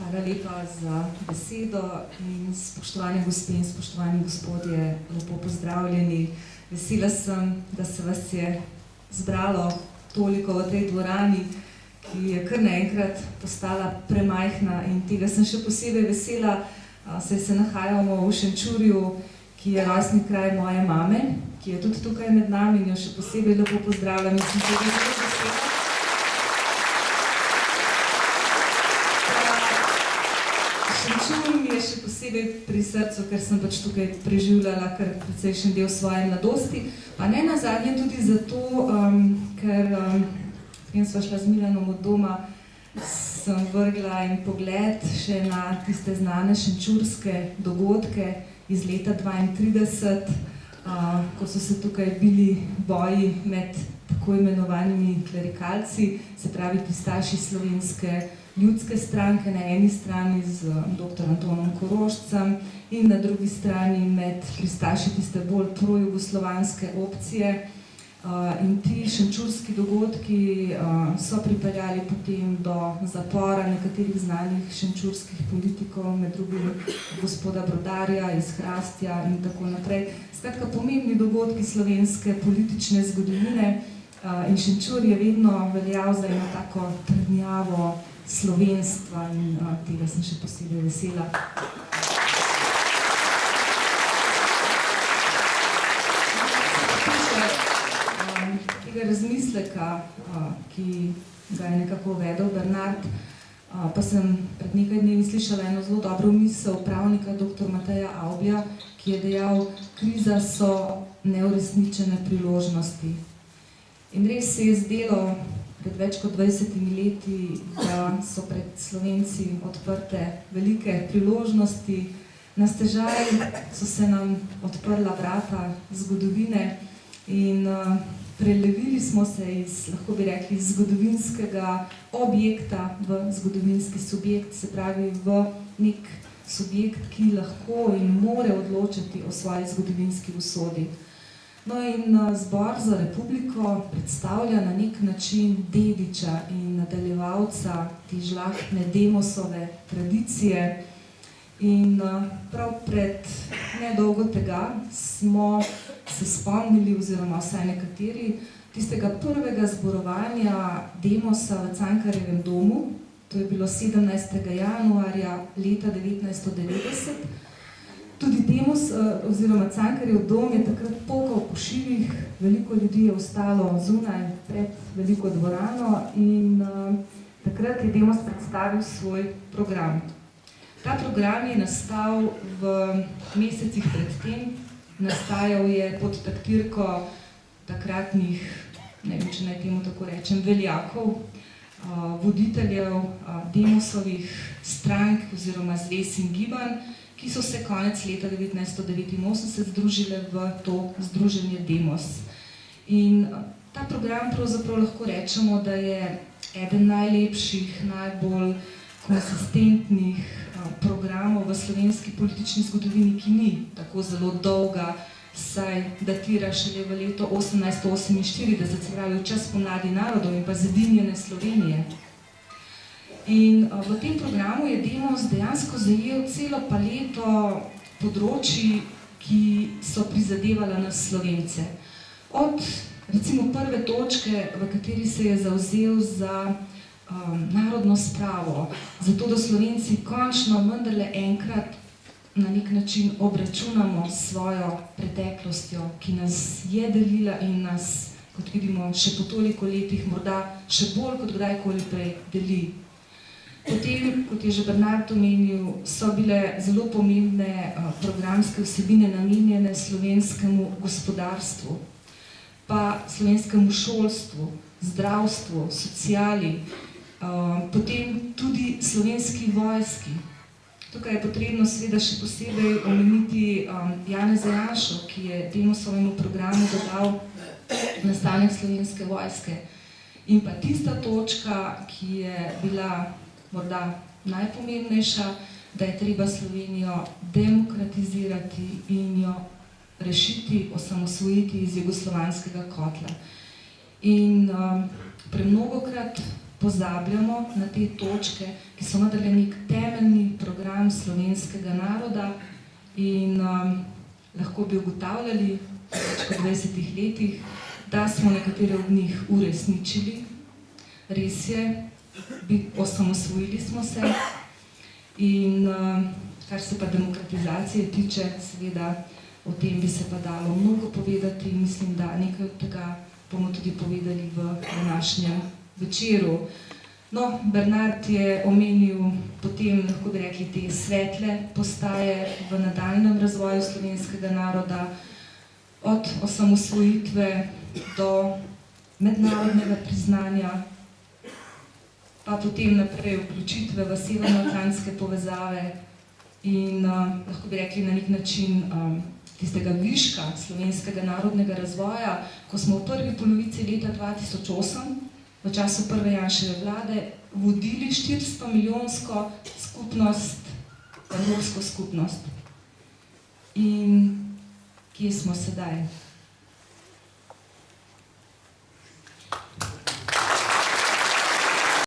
Hvala lepa za besedo in spoštovane gospe in spoštovani gospodje, lepo pozdravljeni. Vesela sem, da se vas je zbralo toliko v tej dvorani, ki je kar naenkrat postala premajhna in tega sem še posebej vesela, saj se nahajamo v Šenčurju, ki je rojstni kraj moje mame, ki je tudi tukaj med nami in jo še posebej lepo pozdravljam. Mislim, da je zelo vesela. Šenčur mi je še posebej pri srcu, ker sem pač tukaj preživljala kar precejšen del svoje mladosti, pa ne nazadnje tudi zato, ker sva šla z Milanom od doma, sem vrgla en pogled še na tiste znane šenčurske dogodke iz leta 32, ko so se tukaj bili boji med tako imenovanimi klerikalci, se pravi pristaši Slovenske ljudske stranke na eni strani z dr. Antonom Korošcem in na drugi strani med pristaši tiste bolj projugoslovanske opcije. In ti šenčurski dogodki so pripeljali potem do zapora nekaterih znanih šenčurskih politikov, med drugim gospoda Brodarja iz Hrastja in tako naprej. Skratka, pomembni dogodki slovenske politične zgodovine in Šenčur je vedno veljal za eno tako trdnjavo slovenstva in tega sem še posebej vesela. Tega razmisleka, ki ga je nekako uvedel Bernard, pa sem pred nekaj dnevi slišala eno zelo dobro misel pravnika dr. Mateja Avblja, ki je dejal, kriza so neuresničene priložnosti. In res se je zdelo pred več kot 20 leti, da so pred Slovenci odprte velike priložnosti. Na stežaj so se nam odprla vrata zgodovine in prelevili smo se iz, lahko bi rekli, zgodovinskega objekta v zgodovinski subjekt, se pravi v nek subjekt, ki lahko in more odločati o svoji zgodovinski usodi. No in Zbor za republiko predstavlja na nek način dediča in nadaljevalca te žlahtne Demosove tradicije in prav pred nedolgo tega smo se spomnili, oziroma vsaj nekateri, tistega prvega zborovanja Demosa v Cankarjevem domu, to je bilo 17. januarja leta 1990. Tudi Demos, oziroma Cankarjev dom je takrat pokal po šivih, veliko ljudi je ostalo zunaj pred veliko dvorano in takrat je Demos predstavil svoj program. Ta program je nastal v mesecih predtem, nastajal je pod taktirko takratnih, ne vem, če naj temu tako rečem, veljakov, voditeljev Demosovih strank oziroma zvez in gibanj, ki so se konec leta 1989 združile v to združenje Demos. In ta program pravzaprav lahko rečemo, da je eden najlepših, najbolj konsistentnih programov v slovenski politični zgodovini, ki ni tako zelo dolga, saj datira šele v leto 1848, se pravi v čas pomladi narodov in pa zedinjene Slovenije. In v tem programu je Demos dejansko zajel celo paleto področji, ki so prizadevala nas Slovence. Od recimo prve točke, v kateri se je zavzel za narodno spravo, zato da Slovenci končno vendarle enkrat na nek način obračunamo s svojo preteklostjo, ki nas je delila in nas, kot vidimo, še po toliko letih morda še bolj kot kdajkoli prej deli. Potem, kot je že Bernard omenil, so bile zelo pomembne programske vsebine namenjene slovenskemu gospodarstvu, pa slovenskemu šolstvu, zdravstvu, sociali, potem tudi slovenski vojski. Tukaj je potrebno seveda še posebej omeniti Janeza Janšo, ki je Demosovemu programu dodal nastanek slovenske vojske. In pa tista točka, ki je bila morda najpomembnejša, da je treba Slovenijo demokratizirati in jo rešiti, osamosvojiti iz jugoslovanskega kotla. In premnogokrat pozabljamo na te točke, ki so vendarle nek temeljni program slovenskega naroda in lahko bi ugotavljali v več kot 20 letih, da smo nekatere od njih uresničili. Res je, osamosvojili smo se in kar se pa demokratizacije tiče, seveda o tem bi se pa dalo mnogo povedati in mislim, da nekaj od tega bomo tudi povedali v današnjem večeru. No, Bernard je omenil potem, lahko bi rekli, te svetle postaje v nadaljnjem razvoju slovenskega naroda, od osamosvojitve do mednarodnega priznanja, pa potem naprej vključitve v severnoatlantske povezave in lahko bi rekli na nek način tistega viška slovenskega narodnega razvoja, ko smo v prvi polovici leta 2008 v času prve Janševe vlade vodili 400-milijonsko skupnost, evropsko skupnost. In kje smo sedaj?